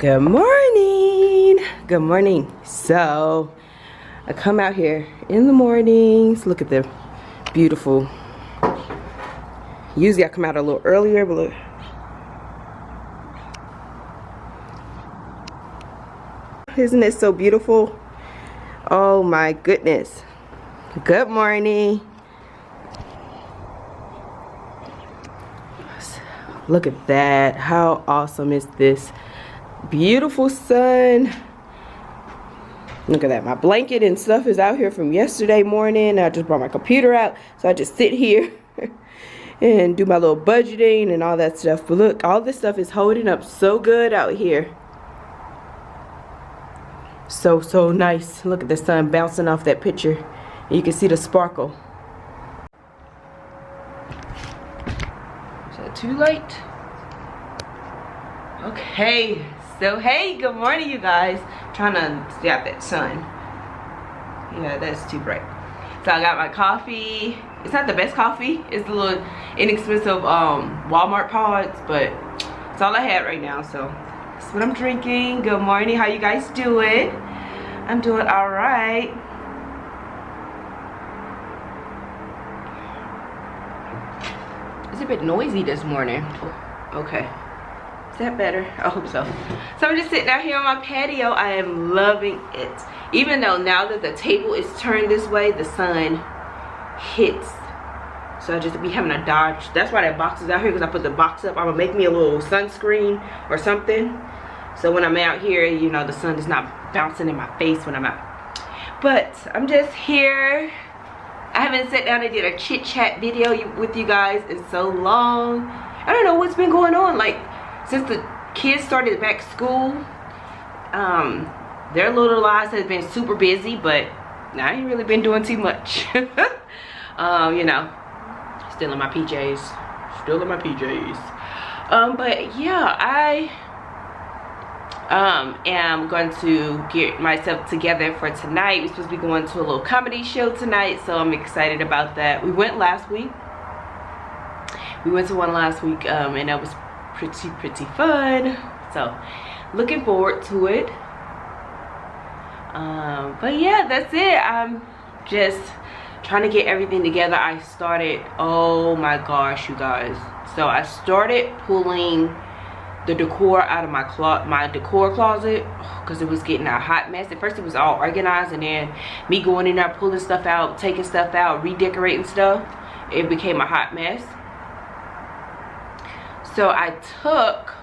Good morning. Good morning. So I come out here in the mornings. Look at the beautiful. Usually I come out a little earlier, but look. Isn't it so beautiful? Oh my goodness. Good morning. Look at that. How awesome is this? Beautiful sun. Look at that. My blanket and stuff is out here from yesterday morning. I just brought my computer out, so I just sit here and do my little budgeting and all that stuff. But look, all this stuff is holding up so good out here. So nice. Look at the sun bouncing off that picture. And you can see the sparkle. Is that too light? Okay. So hey, good morning you guys. Trying to stay out that sun. Yeah, that's too bright. So I got my coffee. It's not the best coffee. It's a little inexpensive Walmart pods, but it's all I had right now. So that's what I'm drinking. Good morning. How you guys doing? I'm doing all right. It's a bit noisy this morning. Okay. Is that better? I hope so. So I'm just sitting out here on my patio. I am loving it. Even though now that the table is turned this way, the sun hits. So I just be having to dodge. That's why that box is out here, because I put the box up. I'm gonna make me a little sunscreen or something. So when I'm out here, you know, the sun is not bouncing in my face when I'm out. But I'm just here. I haven't sat down and did a chit chat video with you guys in so long. I don't know what's been going on. Like, since the kids started back school, their little lives has been super busy, but I ain't really been doing too much. You know, still in my PJs. Still in my PJs. But yeah, I am going to get myself together for tonight. We're supposed to be going to a little comedy show tonight, so I'm excited about that. We went last week. We went to one last week, and that was pretty fun. So looking forward to it. But yeah, that's it. I'm just trying to get everything together. I started, oh my gosh you guys, so I started pulling the decor out of my decor closet, because it was getting a hot mess. At first it was all organized, and then me going in there pulling stuff out, taking stuff out, redecorating stuff, it became a hot mess. So I took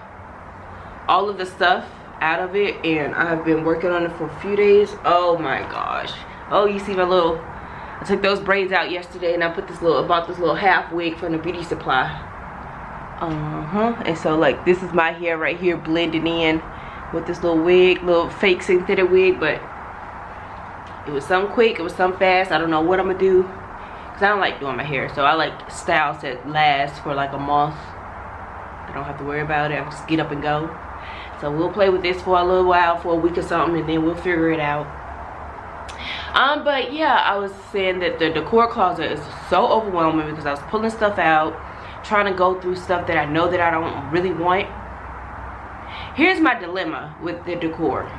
all of the stuff out of it, and I've been working on it for a few days. Oh my gosh. Oh, you see my little, I took those braids out yesterday, and I put this little, bought this little half wig from the beauty supply. And so like, this is my hair right here blending in with this little wig, little fake synthetic wig. But it was some quick, it was some fast. I don't know what I'm gonna do, because I don't like doing my hair. So I like styles that last for like a month. I don't have to worry about it. I just get up and go. So we'll play with this for a little while, for a week or something, and then we'll figure it out. But yeah, I was saying that the decor closet is so overwhelming, because I was pulling stuff out, trying to go through stuff that I know that I don't really want. Here's my dilemma with the decor.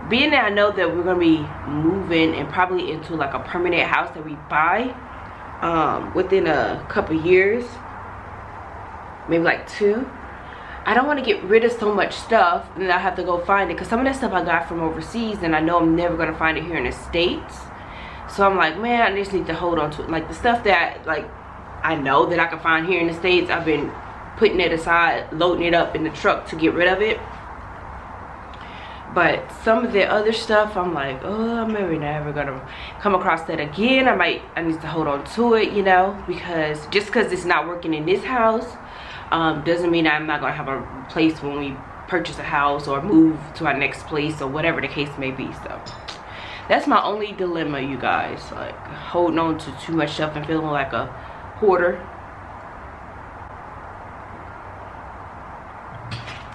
Being that I know that we're gonna be moving and probably into like a permanent house that we buy within a couple years, maybe like 2. I don't want to get rid of so much stuff and then I have to go find it, because some of that stuff I got from overseas, and I know I'm never going to find it here in the States. So I'm like, man, I just need to hold on to it. Like the stuff that like I know that I can find here in the States, I've been putting it aside, loading it up in the truck to get rid of it. But some of the other stuff, I'm like, oh, I'm maybe never gonna come across that again. I need to hold on to it, you know, because just because it's not working in this house doesn't mean I'm not gonna have a place when we purchase a house or move to our next place or whatever the case may be. So that's my only dilemma, you guys, like holding on to too much stuff and feeling like a hoarder.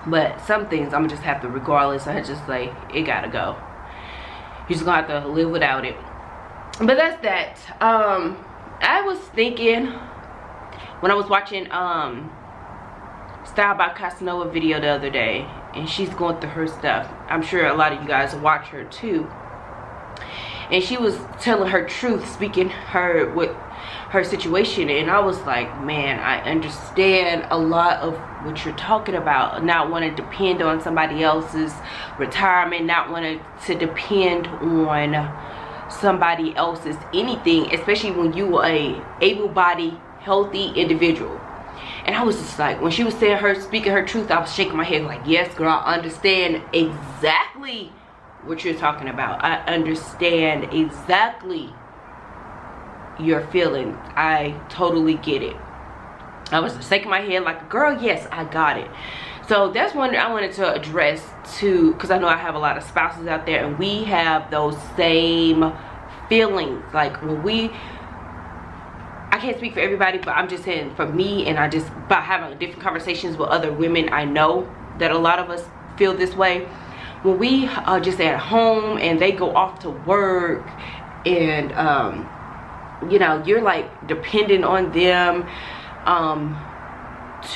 But some things I'm gonna just have to, regardless, I just like, it gotta go. You're just gonna have to live without it. But that's that. I was thinking when I was watching Style by Casanova video the other day, and she's going through her stuff. I'm sure a lot of you guys watch her too. And she was telling her truth, speaking her with her situation, and I was like, man, I understand a lot of what you're talking about. Not wanting to depend on somebody else's retirement, not wanting to depend on somebody else's anything, especially when you are a able-bodied, healthy individual. And I was just like, when she was saying her, speaking her truth, I was shaking my head like, yes, girl, I understand exactly what you're talking about. I understand exactly your feelings. I totally get it. I was shaking my head like, girl, yes, I got it. So that's one I wanted to address too, because I know I have a lot of spouses out there, and we have those same feelings. Like when I can't speak for everybody, but I'm just saying for me, and I just, by having different conversations with other women, I know that a lot of us feel this way. When we are just at home and they go off to work, and you know, you're like dependent on them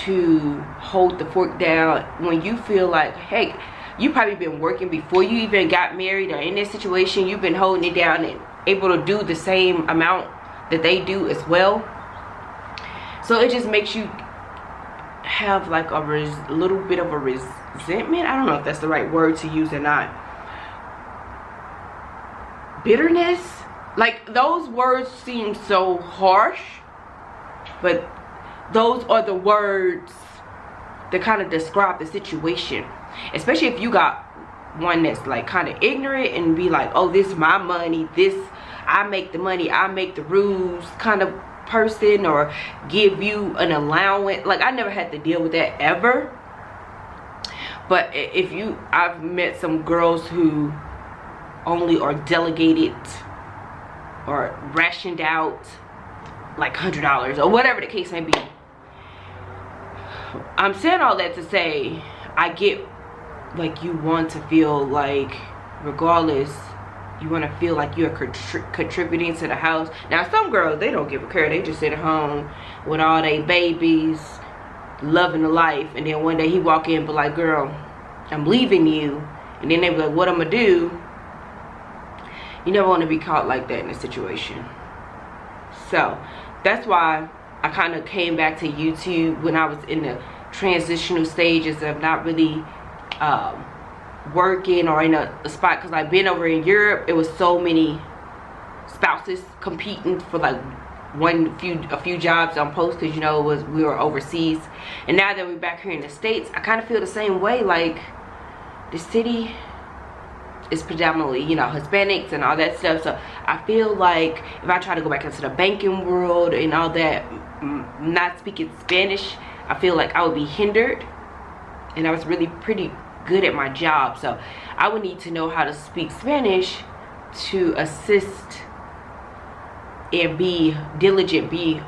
to hold the fork down, when you feel like, hey, you probably been working before you even got married, or in this situation you've been holding it down and able to do the same amount that they do as well. So it just makes you have like a little bit of a resentment. I don't know if that's the right word to use or not. Bitterness. Like, those words seem so harsh, but those are the words that kind of describe the situation. Especially if you got one that's like kind of ignorant and be like, oh, this is my money, this, I make the money, I make the rules kind of person, or give you an allowance. Like, I never had to deal with that ever. But if you, I've met some girls who only are delegated or rationed out like $100 or whatever the case may be. I'm saying all that to say, I get like you want to feel like, regardless, you want to feel like you're contributing to the house. Now some girls, they don't give a care, they just sit at home with all their babies, loving the life, and then one day he walk in and be like, girl, I'm leaving you, and then they be like, what I'm gonna do? You never want to be caught like that in a situation. So that's why I kind of came back to YouTube when I was in the transitional stages of not really working or in a spot, because I've been over in Europe. It was so many spouses competing for like a few jobs on post, because you know we were overseas. And now that we're back here in the States, I kind of feel the same way. Like, the city is predominantly, you know, Hispanics and all that stuff. So I feel like if I try to go back into the banking world and all that, not speaking Spanish, I feel like I would be hindered. And I was really pretty good at my job, so I would need to know how to speak Spanish to assist and be diligent, be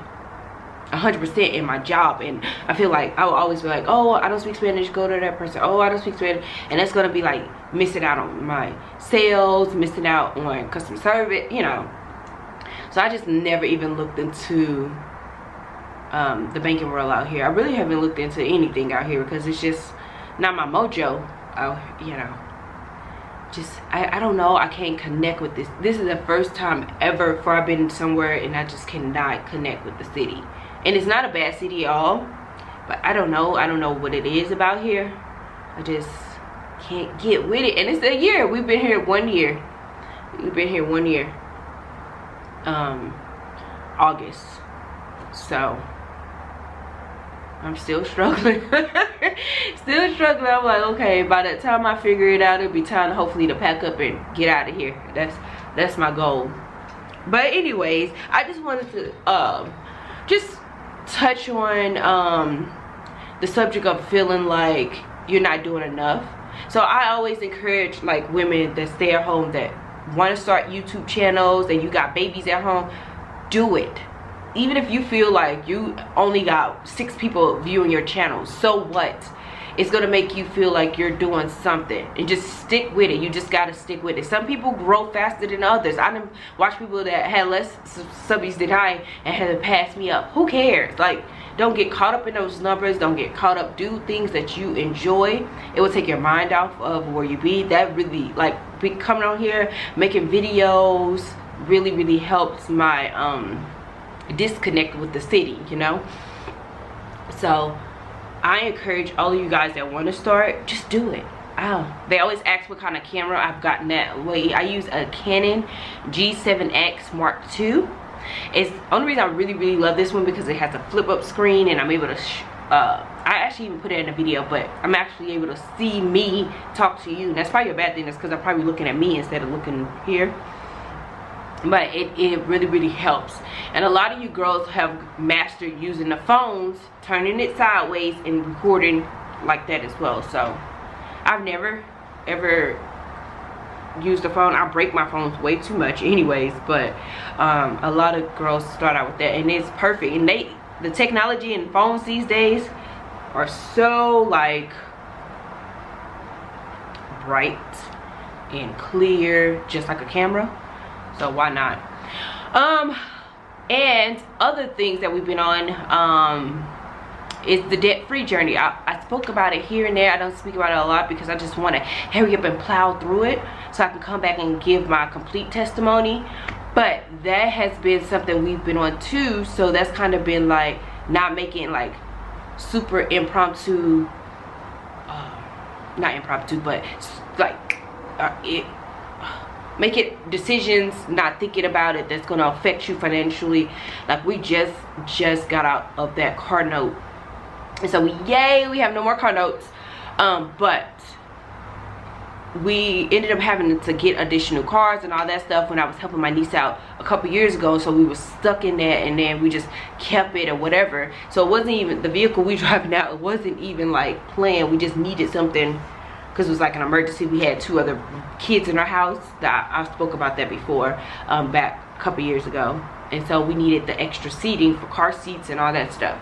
100% in my job. And I feel like I will always be like, oh, I don't speak Spanish, go to that person. Oh, I don't speak Spanish. And that's gonna be like missing out on my sales, missing out on customer service, you know. So I just never even looked into the banking world out here. I really haven't looked into anything out here because it's just not my mojo. You know, just I don't know, I can't connect with this. This is the first time ever for I've been somewhere and I just cannot connect with the city. And it's not a bad city at all, but I don't know what it is about here. I just can't get with it. And it's a year. We've been here 1 year. We've been here 1 year. August. So I'm still struggling. Still struggling. I'm like, okay, by the time I figure it out, it'll be time to hopefully to pack up and get out of here. That's my goal. But anyways, I just wanted to just touch on the subject of feeling like you're not doing enough. So I always encourage like women that stay at home, that want to start YouTube channels and you got babies at home, do it. Even if you feel like you only got 6 people viewing your channel, so what? it's gonna make you feel like you're doing something, and just stick with it. You just gotta stick with it. Some people grow faster than others. I done watched people that had less subbies than I and had to pass me up. Who cares? Like, don't get caught up in those numbers. Don't get caught up. Do things that you enjoy. It will take your mind off of where you be. That really, like, coming on here making videos really helps my disconnect with the city, you know. So I encourage all of you guys that want to start, just do it. They always ask what kind of camera I've gotten that way. I use a Canon G7X Mark II. It's the only reason I really love this one because it has a flip up screen, and I'm able to I actually even put it in a video, but I'm actually able to see me talk to you. And that's probably a bad thing, that's because I'm probably looking at me instead of looking here. But it really helps. And a lot of you girls have mastered using the phones, turning it sideways and recording like that as well. So I've never ever used the phone. I break my phones way too much anyways, but a lot of girls start out with that, and it's perfect. And the technology in phones these days are so like bright and clear, just like a camera. So why not? And other things that we've been on is the debt-free journey. I spoke about it here and there. I don't speak about it a lot because I just want to hurry up and plow through it so I can come back and give my complete testimony. But that has been something we've been on too. So that's kind of been like not making like super impromptu, not impromptu, but like make it decisions, not thinking about it, that's going to affect you financially. Like we just got out of that car note, and so yay, we have no more car notes. But we ended up having to get additional cars and all that stuff when I was helping my niece out a couple years ago. So we were stuck in that, and then we just kept it or whatever. So it wasn't even the vehicle we driving out, it wasn't even like planned. We just needed something because it was like an emergency. We had 2 other kids in our house. That I spoke about that before, back a couple years ago. And so we needed the extra seating for car seats and all that stuff.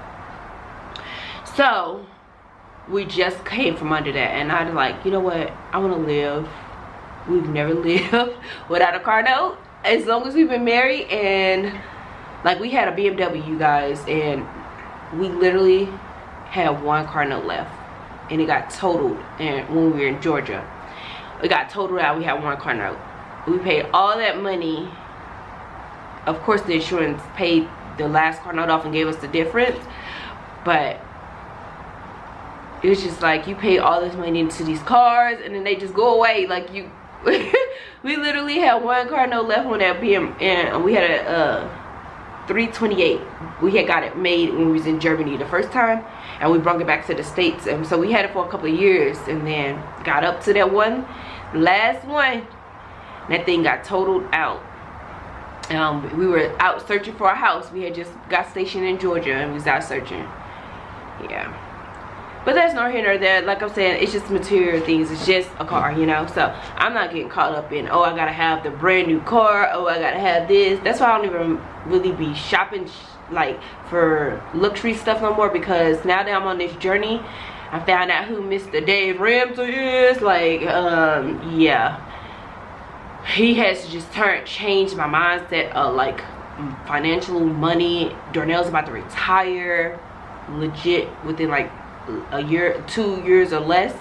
So we just came from under that, and I was like, you know what, I want to live. We've never lived without a car note as long as we've been married. And like, we had a BMW, you guys, and we literally had 1 car note left, and it got totaled. And when we were in Georgia, it got totaled out. We had 1 car note. We paid all that money. Of course the insurance paid the last car note off and gave us the difference, but it was just like, you pay all this money into these cars and then they just go away. Like, you we literally had 1 car note left on that BM, and we had a 328. We had got it made when we was in Germany the first time, and we brought it back to the States, and so we had it for a couple of years, and then got up to that last one, that thing got totaled out. We were out searching for a house. We had just got stationed in Georgia and we was out searching. Yeah, but that's not here nor there. Like I'm saying, it's just material things. It's just a car, you know. So I'm not getting caught up in, oh, I gotta have the brand new car, oh, I gotta have this. That's why I don't even really be shopping like for luxury stuff no more, because now that I'm on this journey, I found out who Mr. Dave Ramsey is. Like, yeah, he has just changed my mindset of like financial money. Darnell's about to retire legit within like a year, 2 years or less,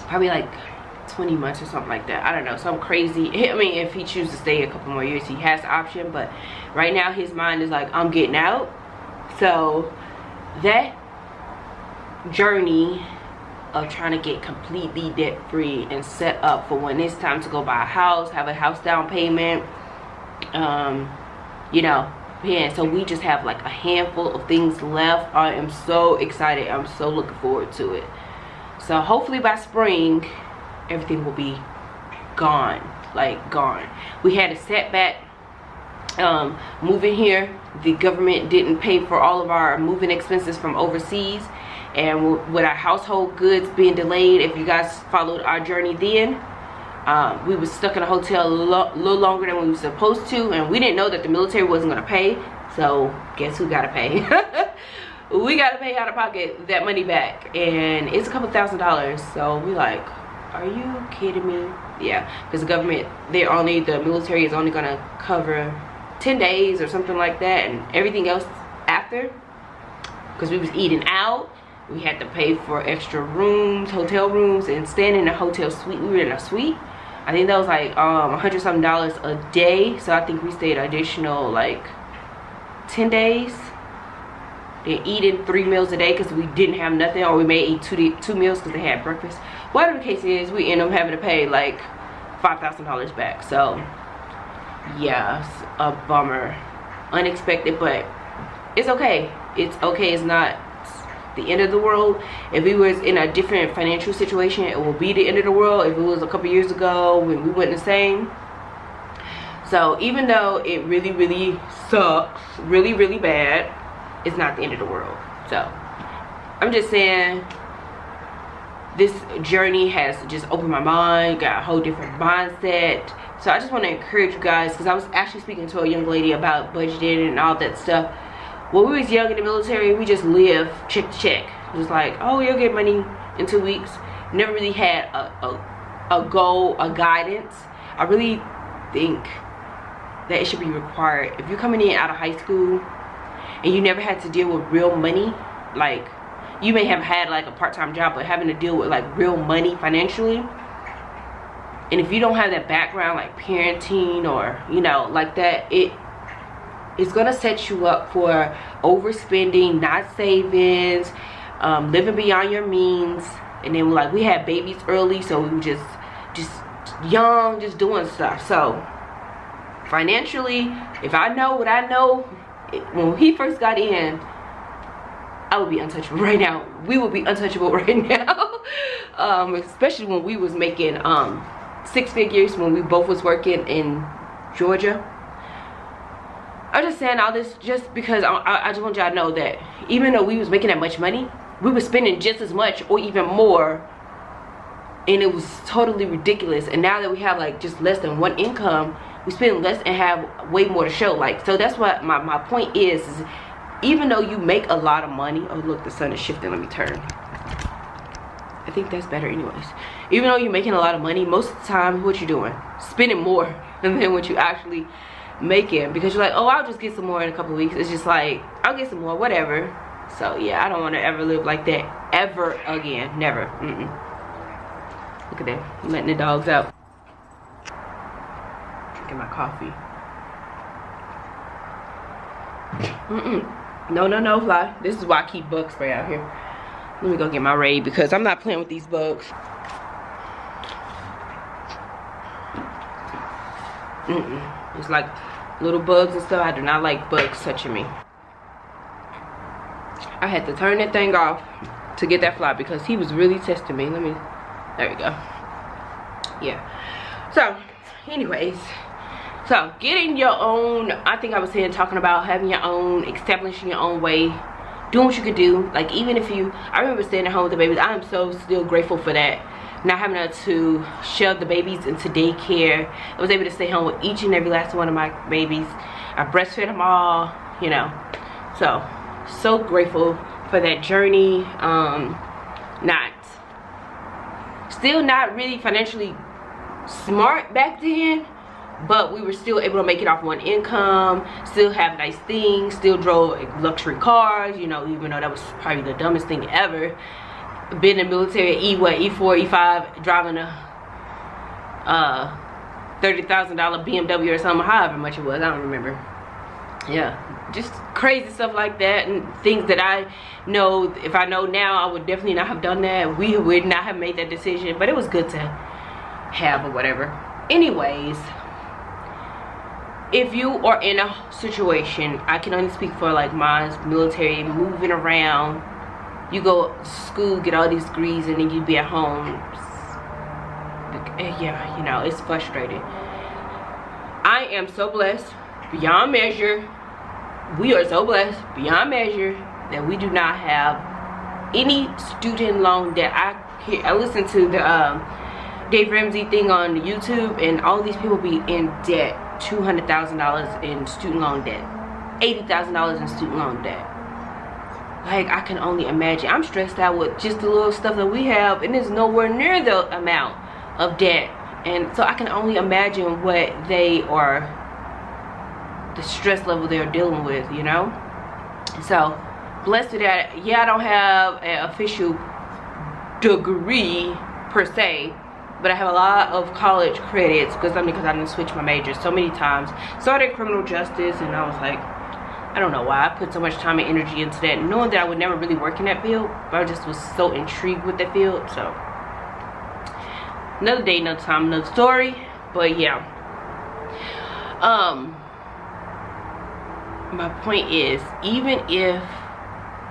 probably like 20 months or something like that. I don't know, something crazy. I mean, if he chooses to stay a couple more years, he has the option, but right now his mind is like, I'm getting out. So that journey of trying to get completely debt free and set up for when it's time to go buy a house, have a house down payment, you know, yeah. So we just have like a handful of things left. I am so excited. I'm so looking forward to it. So hopefully by spring everything will be gone, like gone. We had a setback moving here. The government didn't pay for all of our moving expenses from overseas, and with our household goods being delayed, if you guys followed our journey then, we was stuck in a hotel a little longer than we were supposed to, and we didn't know that the military wasn't going to pay. So guess who got to pay? we gotta pay out of pocket that money back, and it's a couple $1,000s. So we like, are you kidding me? Yeah, because the government, the military is only gonna cover 10 days or something like that, and everything else after. Because we was eating out, we had to pay for extra rooms, hotel rooms, and staying in a hotel suite. We were in a suite. I think that was like $100 something a day. So I think we stayed additional like 10 days. Then eating 3 meals a day because we didn't have nothing, or we may eat two meals because they had breakfast. Whatever the case is, we end up having to pay like $5,000 back. So yeah, it's a bummer, unexpected, but it's okay. It's okay. It's not the end of the world. If we was in a different financial situation, it will be the end of the world. If it was a couple years ago when we weren't the same. So even though it really sucks, really bad, it's not the end of the world. So I'm just saying, this journey has just opened my mind, got a whole different mindset. So I just want to encourage you guys, because I was actually speaking to a young lady about budgeting and all that stuff. When we was young in the military, we just lived check to check. Just like, oh, you'll get money in 2 weeks. Never really had a goal, a guidance. I really think that it should be required. If you're coming in out of high school and you never had to deal with real money, like you may have had like a part-time job, but having to deal with like real money financially, and if you don't have that background like parenting or, you know, like that, it's gonna set you up for overspending, not savings, living beyond your means. And then like we had babies early, so we were just young, just doing stuff. So financially, if I know what I know, when he first got in, I would be untouchable right now. We would be untouchable right now. Especially when we was making 6 figures, when we both was working in Georgia. I'm just saying all this just because I just want y'all to know that even though we was making that much money, we were spending just as much or even more, and it was totally ridiculous. And now that we have like just less than one income, we spend less and have way more to show. Like, so that's what my point is even though you make a lot of money. Oh look, the sun is shifting, let me turn. I think that's better anyways. Even though you're making a lot of money, most of the time what you're doing, spending more than what you actually making, because you're like, oh, I'll just get some more in a couple of weeks. It's just like, I'll get some more, whatever. So yeah, I don't want to ever live like that ever again. Never. Look at that, I'm letting the dogs out, drinking my coffee. No fly. This is why I keep bug spray out here. Let me go get my raid, because I'm not playing with these bugs. It's like little bugs and stuff. I do not like bugs touching me. I had to turn that thing off to get that fly because he was really testing me. Let me, there we go. Yeah. So anyways, so getting your own, I think I was saying, talking about having your own, establishing your own way, doing what you could do. Like even if you, I remember staying at home with the babies. I am so still grateful for that. Not having to shove the babies into daycare. I was able to stay home with each and every last one of my babies. I breastfed them all, you know. So grateful for that journey. Still not really financially smart back then, but we were still able to make it off one income, still have nice things, still drove luxury cars, you know, even though that was probably the dumbest thing ever. Been in the military at E4, E5, driving a $30,000 BMW or something, however much it was, I don't remember. Yeah, just crazy stuff like that, and things that I know, if I know now, I would definitely not have done that. We would not have made that decision, but it was good to have or whatever. Anyways, if you are in a situation, I can only speak for like mine's military, moving around, you go to school, get all these degrees, and then you be at home. Yeah, you know, it's frustrating. I am so blessed beyond measure. We are so blessed beyond measure that we do not have any student loan debt. I listen to the Dave Ramsey thing on YouTube, and all these people be in debt. $200,000 in student loan debt, $80,000 in student loan debt. Like, I can only imagine. I'm stressed out with just the little stuff that we have, and it's nowhere near the amount of debt. And so I can only imagine what they are, the stress level they're dealing with, you know. So blessed with that. Yeah, I don't have an official degree per se, but I have a lot of college credits because I didn't switch my majors so many times. Started criminal justice, and I was like, I don't know why I put so much time and energy into that, knowing that I would never really work in that field, but I just was so intrigued with that field. So another day, another time, another story. But yeah, my point is, even if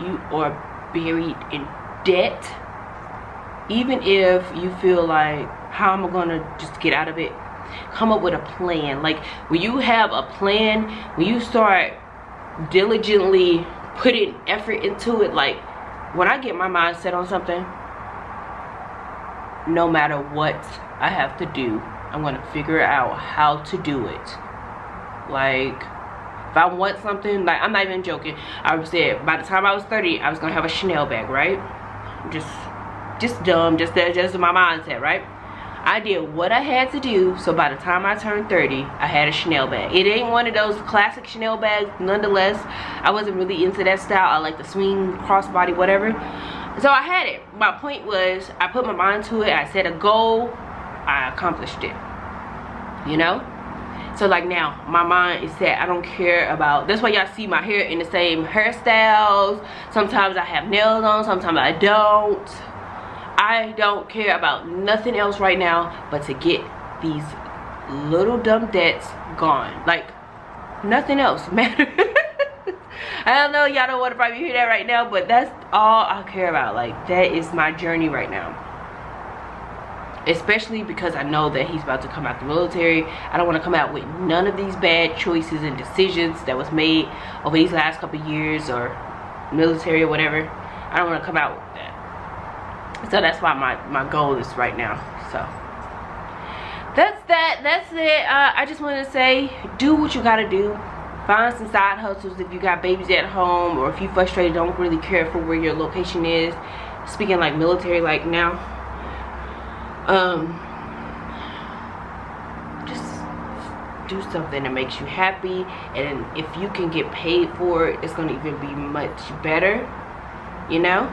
you are buried in debt, even if you feel like, how am I gonna just get out of it, come up with a plan. Like, when you have a plan, when you start diligently putting effort into it, like when I get my mind set on something, no matter what I have to do, I'm gonna figure out how to do it. Like, if I want something, like, I'm not even joking, I said by the time I was 30 I was gonna have a Chanel bag, right? Just dumb, just my mindset, right? I did what I had to do, so by the time I turned 30, I had a Chanel bag. It ain't one of those classic Chanel bags, nonetheless. I wasn't really into that style. I like the swing, crossbody, whatever. So I had it. My point was, I put my mind to it, I set a goal, I accomplished it. You know? So like now, my mind is set. I don't care about, that's why y'all see my hair in the same hairstyles. Sometimes I have nails on, sometimes I don't. I don't care about nothing else right now but to get these little dumb debts gone. Like, nothing else matters. I don't know, y'all don't want to probably hear that right now, but that's all I care about. Like, that is my journey right now. Especially because I know that he's about to come out the military. I don't want to come out with none of these bad choices and decisions that was made over these last couple of years, or military or whatever. I don't want to come out with that. So that's why my goal is right now. So that's it. I just wanted to say, do what you gotta do. Find some side hustles if you got babies at home, or if you frustrated, don't really care for where your location is. Speaking like military, like now, just do something that makes you happy, and if you can get paid for it, it's gonna even be much better, you know.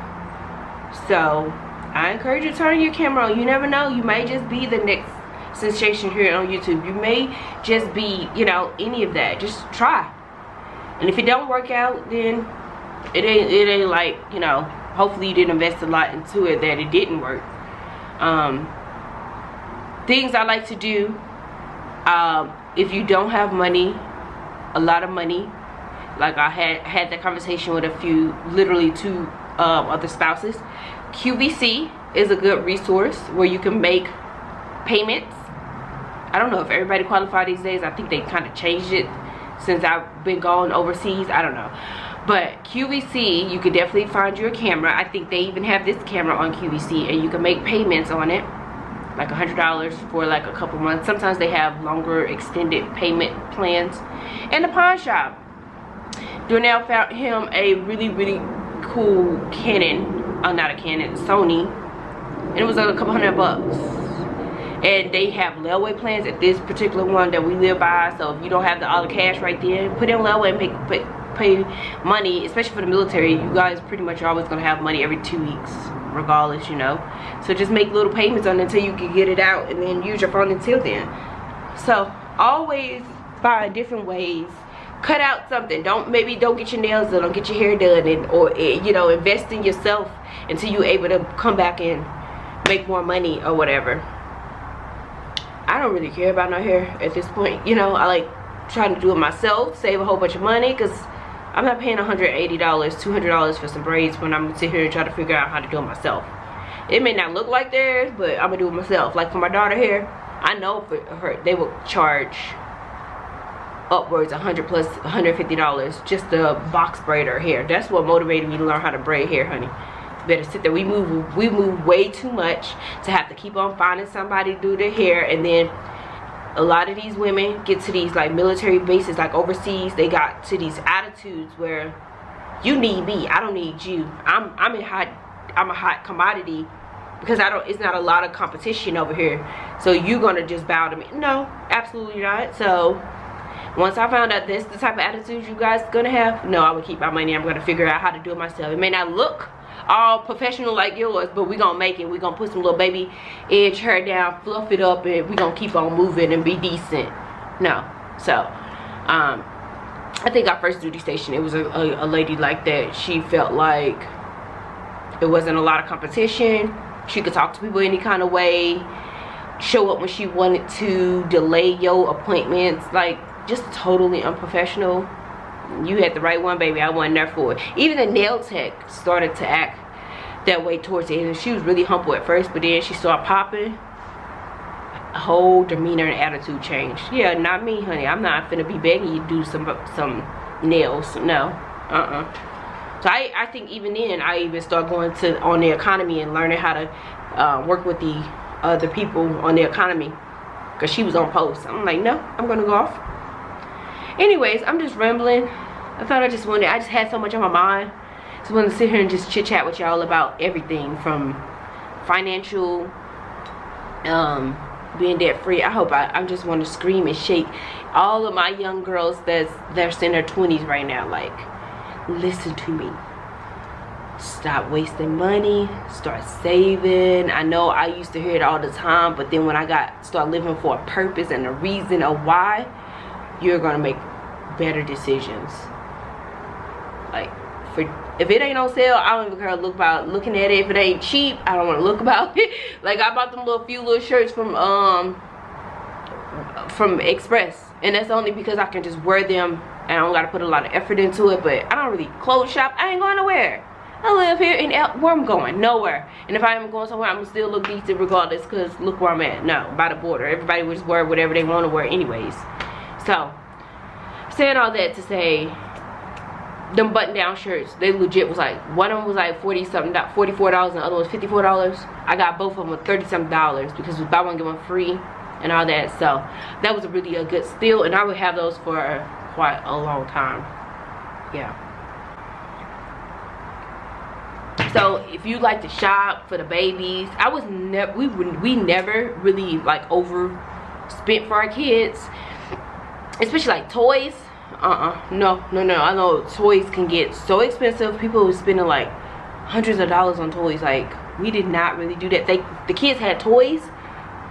So I encourage you to turn your camera on. You never know, you may just be the next sensation here on YouTube. You may just be, you know, any of that. Just try. And if it don't work out, then it ain't like, you know, hopefully you didn't invest a lot into it that it didn't work. Things I like to do, if you don't have money, a lot of money, like I had that conversation with a few, literally two other spouses. QVC is a good resource where you can make payments. I don't know if everybody qualifies these days. I think they kind of changed it since I've been going overseas. I don't know. But QVC, you could definitely find you a camera. I think they even have this camera on QVC, and you can make payments on it, like $100 for like a couple months. Sometimes they have longer extended payment plans. And the pawn shop, Darnell found him a really cool Canon, not a Canon, Sony, and it was a couple $100. And they have layaway plans at this particular one that we live by. So if you don't have all the cash right there, put in layaway and pay money, especially for the military. You guys pretty much are always gonna have money every 2 weeks, regardless, you know. So just make little payments on it until you can get it out, and then use your phone until then. So always find different ways. Cut out something. Maybe don't get your nails done, don't get your hair done, or you know, invest in yourself until you're able to come back and make more money or whatever. I don't really care about no hair at this point, you know. I like trying to do it myself, save a whole bunch of money, because I'm not paying $180, $200 for some braids when I'm gonna sit here and try to figure out how to do it myself. It may not look like theirs, but I'm gonna do it myself. Like for my daughter hair, I know for her they will charge upwards $100 plus $150 just to box braid her hair. That's what motivated me to learn how to braid hair, honey. Better sit there. We move way too much to have to keep on finding somebody to do their hair. And then a lot of these women get to these like military bases, like overseas, they got to these attitudes where You need me, I don't need you. I'm a hot commodity because it's not a lot of competition over here, so you're gonna just bow to me. No, absolutely not. So once I found out this the type of attitude you guys gonna have, no, I would keep my money. I'm gonna figure out how to do it myself. It may not look all professional like yours, but we gonna make it. We gonna put some little baby edge hair down, fluff it up, and we gonna keep on moving and be decent. No. So I think our first duty station, it was a lady like that. She felt like it wasn't a lot of competition. She could talk to people any kind of way, show up when she wanted to, delay your appointments, like just totally unprofessional. You had the right one, baby. I wasn't there for it. Even the nail tech started to act that way towards the end. She was really humble at first, but then she started popping. Whole demeanor and attitude changed. Yeah, not me, honey. I'm not finna be begging you to do some nails. No. So I think even then I even start going to on the economy and learning how to work with the other people on the economy, because she was on post. I'm like, no, I'm gonna go off. Anyways, I'm just rambling. I just had so much on my mind. Just wanted to sit here and just chit chat with y'all about everything from financial, being debt free. I just want to scream and shake all of my young girls that's in their 20s right now. Like, listen to me. Stop wasting money. Start saving. I know I used to hear it all the time, but then when I start living for a purpose and a reason of why, you're gonna make better decisions. Like, if it ain't on sale, I don't even care about looking at it. If it ain't cheap, I don't want to look about it. Like, I bought them few little shirts from Express, and that's only because I can just wear them and I don't gotta put a lot of effort into it. But I don't really clothes shop. I ain't going nowhere. I live here, and where I'm going, nowhere. And if I am going somewhere, I'm gonna still look decent regardless, because look where I'm at. No, by the border. Everybody would just wear whatever they want to wear anyways. So, saying all that to say, them button-down shirts, they legit was like, one of them was like $40-something, $44, and the other was $54. I got both of them with $30-something because it was buy one get one free and all that. So that was really a good steal, and I would have those for quite a long time. Yeah. So if you like to shop for the babies, we never really like overspent for our kids, especially like toys. No. I know toys can get so expensive. People were spending like hundreds of dollars on toys. Like, we did not really do that. The kids had toys,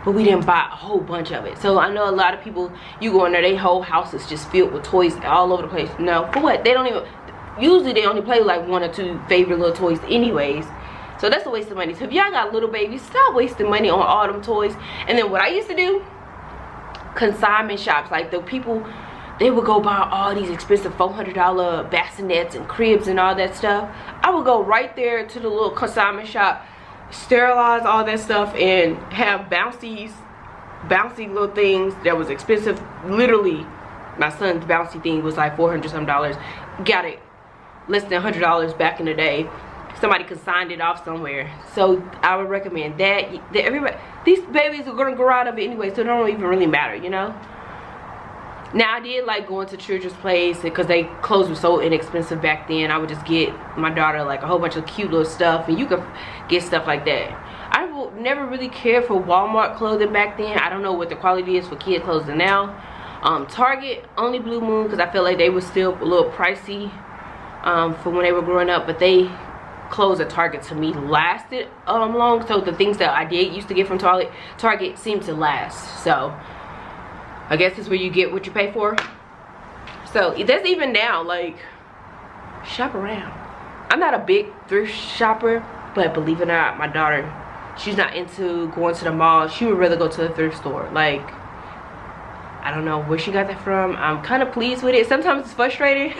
but we didn't buy a whole bunch of it. So I know a lot of people, you go in there, their whole house is just filled with toys all over the place. No, for what? They don't even, usually they only play like one or two favorite little toys anyways. So that's a waste of money. So if y'all got little babies, stop wasting money on all them toys. And then what I used to do, consignment shops. Like, the people, they would go buy all these expensive $400 bassinets and cribs and all that stuff. I would go right there to the little consignment shop, sterilize all that stuff, and have bouncy little things that was expensive. Literally, my son's bouncy thing was like $400-something. Got it less than $100 back in the day. Somebody consigned it off somewhere. So I would recommend that. Everybody, these babies are gonna grow out of it anyway, so it don't even really matter, you know. Now, I did like going to Children's Place because they clothes were so inexpensive back then. I would just get my daughter like a whole bunch of cute little stuff, and you could get stuff like that. I never really cared for Walmart clothing back then. I don't know what the quality is for kid clothing now. Target, only Blue Moon, because I feel like they were still a little pricey for when they were growing up, but they clothes at Target to me lasted long. So the things that I did used to get from Target seemed to last. So I guess it's where you get what you pay for. So that's even now, like, shop around. I'm not a big thrift shopper, but believe it or not, my daughter, she's not into going to the mall. She would rather go to a thrift store. Like, I don't know where she got that from. I'm kind of pleased with it. Sometimes it's frustrating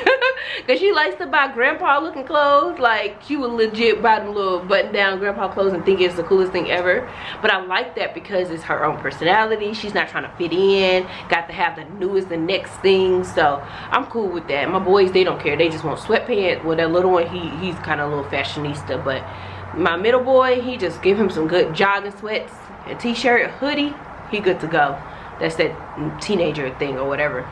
because she likes to buy grandpa looking clothes. Like, she would legit buy them little button down grandpa clothes and think it's the coolest thing ever. But I like that because it's her own personality. She's not trying to fit in. Got to have the newest and next thing. So I'm cool with that. My boys, they don't care. They just want sweatpants. Well, that little one, he's kind of a little fashionista. But my middle boy, he just give him some good jogging sweats, a t-shirt, a hoodie. He good to go. That's that teenager thing or whatever.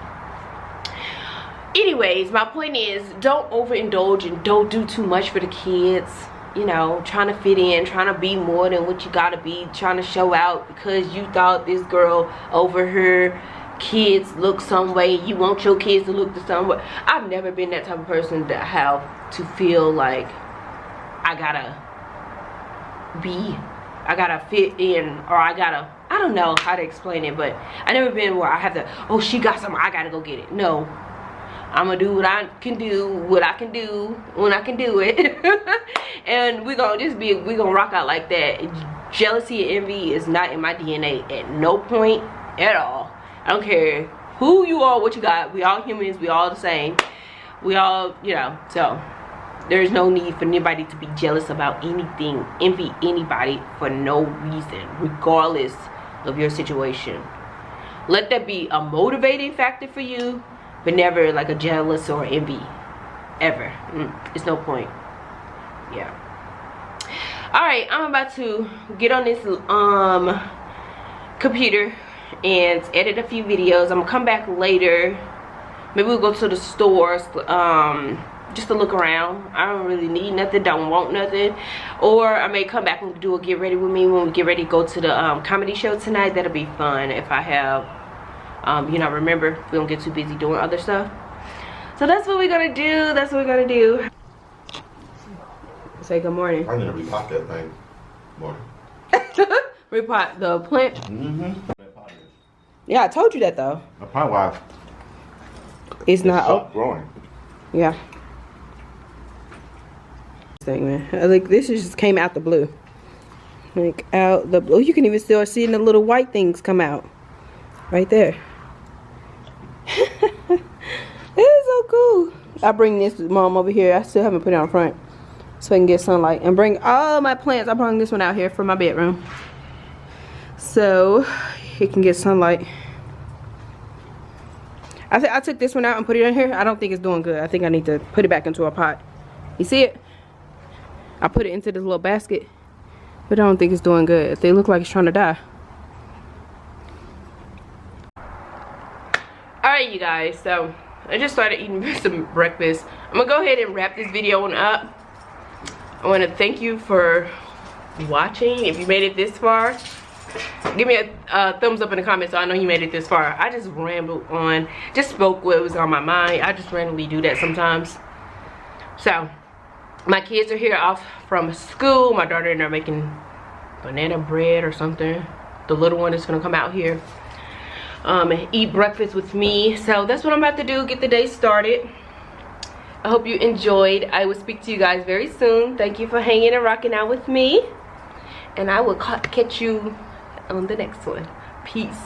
anyways, my point is, don't overindulge and don't do too much for the kids. You know, trying to fit in, trying to be more than what you gotta be, trying to show out because you thought this girl over her kids look some way, you want your kids to look the same way. I've never been that type of person to have to feel like I gotta fit in, or I don't know how to explain it, but I never been where I have to, oh, she got something, I gotta go get it. No, I'm gonna do what I can do when I can do it. And we're gonna rock out like that. Jealousy and envy is not in my DNA at no point at all. I don't care who you are, what you got. We all humans, we all the same. We all, you know, so there's no need for anybody to be jealous about anything, envy anybody for no reason, regardless of your situation. Let that be a motivating factor for you, but never like a jealous or envy, ever. It's no point. Yeah. All right, I'm about to get on this computer and edit a few videos. I'm gonna come back later. Maybe we'll go to the stores just to look around. I don't really need nothing, don't want nothing. Or I may come back and do a get ready with me when we get ready to go to the comedy show tonight. That'll be fun if I have you know, remember, we don't get too busy doing other stuff. So that's what we're gonna do. That's what we're gonna do. Say good morning. I need to repot that thing. Morning. Repot the plant? Mm-hmm. Yeah, I told you that though. The plant wise. It's not growing. Yeah. Thing, man. Like this just came out the blue. Like out the blue. You can even still see the little white things come out. Right there. It is so cool. I bring this mom over here. I still haven't put it on front so I can get sunlight and bring all my plants. I brought this one out here for my bedroom so it can get sunlight. I took this one out and put it in here. I don't think it's doing good. I think I need to put it back into a pot. You see it? I put it into this little basket, but I don't think it's doing good. They look like it's trying to die. Alright, you guys, so I just started eating some breakfast. I'm gonna go ahead and wrap this video on up. I want to thank you for watching. If you made it this far, give me a thumbs up in the comments so I know you made it this far. I just rambled on, just spoke what was on my mind. I just randomly do that sometimes. So my kids are here off from school. My daughter and I are making banana bread or something. The little one is gonna come out here and eat breakfast with me. So that's what I'm about to do, get the day started. I hope you enjoyed. I will speak to you guys very soon. Thank you for hanging and rocking out with me, and I will catch you on the next one. Peace.